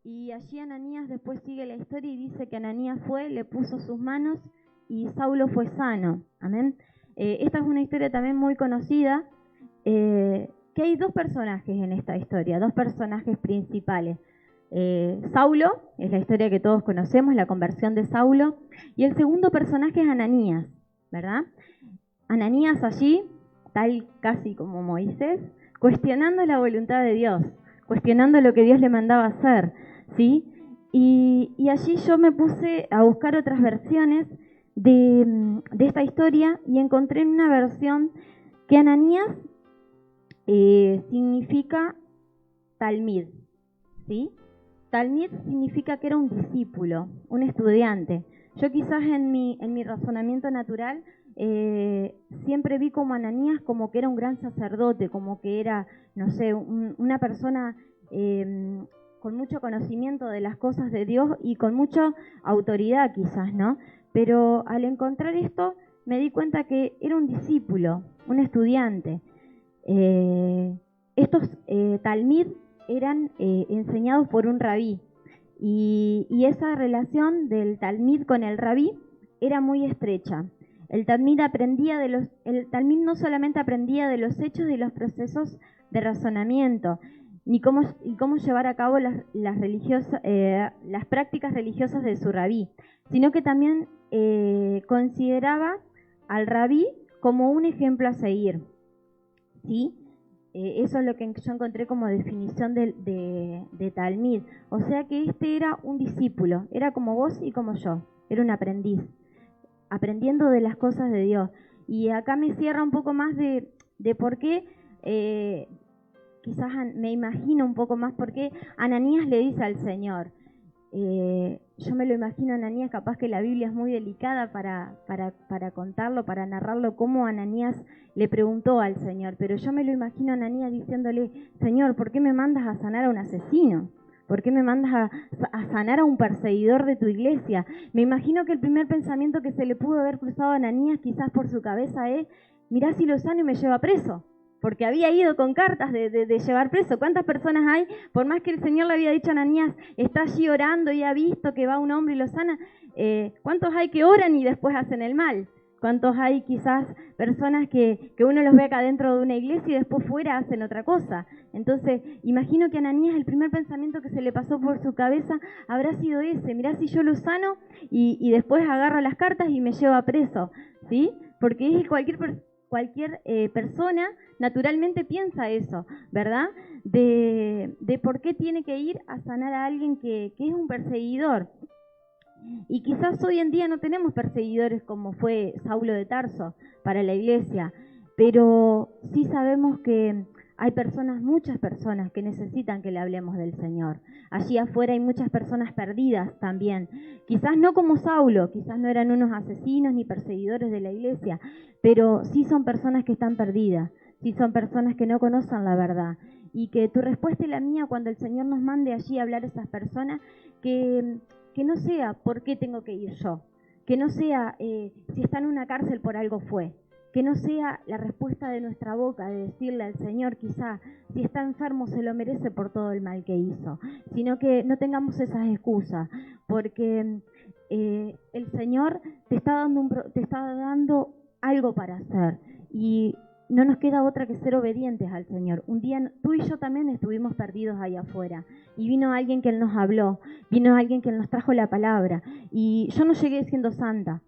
Y allí Ananías después sigue la historia y dice que Ananías fue, le puso sus manos y Saulo fue sano. Amén. Esta es una historia también muy conocida, que hay dos personajes en esta historia, dos personajes principales. Saulo, es la historia que todos conocemos, la conversión de Saulo, y el segundo personaje es Ananías, ¿verdad? Ananías allí, tal casi como Moisés, cuestionando la voluntad de Dios, cuestionando lo que Dios le mandaba hacer, ¿sí? Y allí yo me puse a buscar otras versiones de esta historia y encontré en una versión que Ananías significa talmid, ¿sí? Talmid significa que era un discípulo, un estudiante. Yo quizás en mi razonamiento natural siempre vi como Ananías como que era un gran sacerdote, como que era, no sé, una persona con mucho conocimiento de las cosas de Dios y con mucha autoridad quizás, ¿no? Pero al encontrar esto me di cuenta que era un discípulo, un estudiante. Estos talmid eran enseñados por un rabí y esa relación del talmid con el rabí era muy estrecha. El talmid no solamente aprendía de los hechos y los procesos de razonamiento, ni cómo llevar a cabo las prácticas religiosas de su rabí, sino que también consideraba al rabí como un ejemplo a seguir, ¿sí? Eso es lo que yo encontré como definición de talmid. O sea que este era un discípulo, era como vos y como yo, era un aprendiz, aprendiendo de las cosas de Dios. Y acá me cierra un poco más de por qué, quizás me imagino un poco más por qué Ananías le dice al Señor. Yo me lo imagino a Ananías, capaz que la Biblia es muy delicada para contarlo, para narrarlo, cómo Ananías le preguntó al Señor, pero yo me lo imagino a Ananías diciéndole, Señor, ¿por qué me mandas a sanar a un asesino? ¿Por qué me mandas a sanar a un perseguidor de tu iglesia? Me imagino que el primer pensamiento que se le pudo haber cruzado a Ananías quizás por su cabeza es, mirá si lo sano y me lleva preso. Porque había ido con cartas de llevar preso. ¿Cuántas personas hay? Por más que el Señor le había dicho a Ananías, está allí orando y ha visto que va un hombre y lo sana, ¿cuántos hay que oran y después hacen el mal? ¿Cuántos hay quizás personas que uno los ve acá dentro de una iglesia y después fuera hacen otra cosa? Entonces, imagino que a Ananías el primer pensamiento que se le pasó por su cabeza habrá sido ese, mirá si yo lo sano y después agarro las cartas y me lleva preso, ¿sí? Porque es cualquier persona naturalmente piensa eso, ¿verdad? De por qué tiene que ir a sanar a alguien que es un perseguidor. Y quizás hoy en día no tenemos perseguidores como fue Saulo de Tarso para la iglesia, pero sí sabemos que hay muchas personas que necesitan que le hablemos del Señor. Allí afuera hay muchas personas perdidas también. Quizás no como Saulo, quizás no eran unos asesinos ni perseguidores de la iglesia, pero sí son personas que están perdidas, sí son personas que no conocen la verdad. Y que tu respuesta y la mía cuando el Señor nos mande allí a hablar a esas personas, que no sea por qué tengo que ir yo, que no sea si está en una cárcel por algo fue, que no sea la respuesta de nuestra boca de decirle al Señor quizá si está enfermo se lo merece por todo el mal que hizo, sino que no tengamos esas excusas, porque el Señor te está dando algo para hacer y no nos queda otra que ser obedientes al Señor. Un día tú y yo también estuvimos perdidos ahí afuera y vino alguien que nos habló, vino alguien que nos trajo la palabra y yo no llegué siendo santa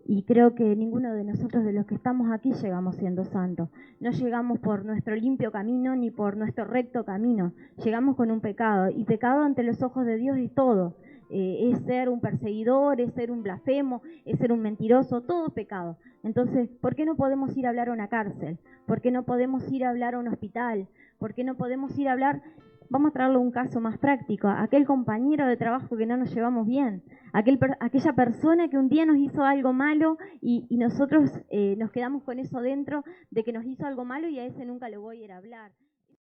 y creo que ninguno de nosotros de los que estamos aquí llegamos siendo santos. No llegamos por nuestro limpio camino ni por nuestro recto camino, llegamos con un pecado y pecado ante los ojos de Dios es todo. Es ser un perseguidor, es ser un blasfemo, es ser un mentiroso, todo es pecado. Entonces, ¿por qué no podemos ir a hablar a una cárcel? ¿Por qué no podemos ir a hablar a un hospital? ¿Por qué no podemos ir a hablar, vamos a traerlo un caso más práctico, a aquel compañero de trabajo que no nos llevamos bien, aquella persona que un día nos hizo algo malo y nosotros nos quedamos con eso dentro de que nos hizo algo malo y a ese nunca le voy a ir a hablar?